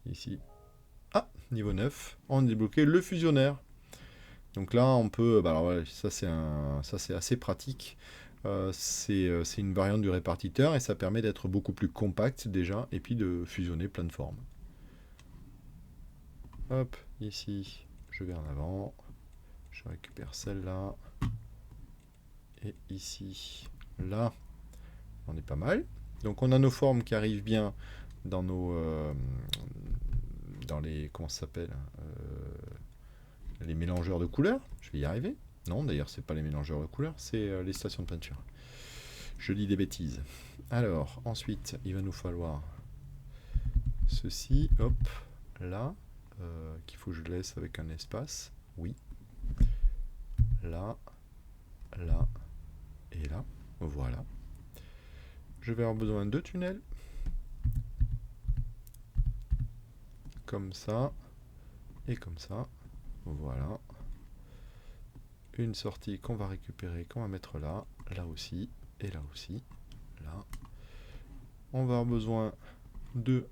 Ici. Ah, niveau 9, on a débloqué le fusionnaire. Donc là, on peut... Bah alors, ouais, ça, c'est assez pratique. C'est une variante du répartiteur et ça permet d'être beaucoup plus compact déjà et puis de fusionner plein de formes. Hop, ici, je vais en avant, je récupère celle-là, et ici, là, on est pas mal. Donc on a nos formes qui arrivent bien dans nos... dans les... comment ça s'appelle les mélangeurs de couleurs, je vais y arriver. Non, d'ailleurs, c'est pas les mélangeurs de couleurs, c'est les stations de peinture. Je dis des bêtises. Alors, ensuite, il va nous falloir ceci, hop, là, qu'il faut que je laisse avec un espace, oui. Là, là, et là, voilà. Je vais avoir besoin de tunnels. Comme ça, et comme ça, voilà. Une sortie qu'on va récupérer, qu'on va mettre là, là aussi, et là aussi, là. On va avoir besoin de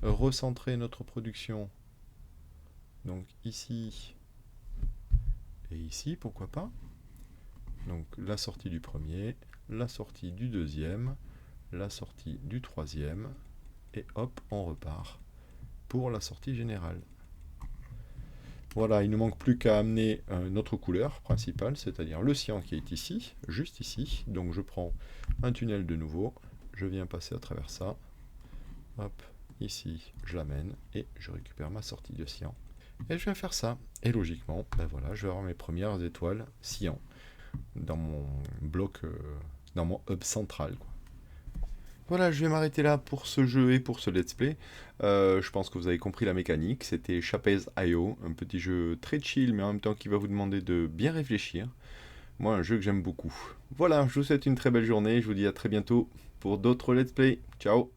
recentrer notre production, donc ici, et ici, pourquoi pas. Donc la sortie du premier, la sortie du deuxième, la sortie du troisième, et hop, on repart pour la sortie générale. Voilà, il ne manque plus qu'à amener notre couleur principale, c'est-à-dire le cyan qui est ici, juste ici. Donc je prends un tunnel de nouveau, je viens passer à travers ça. Hop, ici, je l'amène et je récupère ma sortie de cyan. Et je viens faire ça. Et logiquement, ben voilà, je vais avoir mes premières étoiles cyan dans mon bloc, dans mon hub central, quoi. Voilà, je vais m'arrêter là pour ce jeu et pour ce let's play. Je pense que vous avez compris la mécanique. C'était Shapez.io, un petit jeu très chill, mais en même temps qui va vous demander de bien réfléchir. Moi, un jeu que j'aime beaucoup. Voilà, je vous souhaite une très belle journée. Je vous dis à très bientôt pour d'autres let's play. Ciao!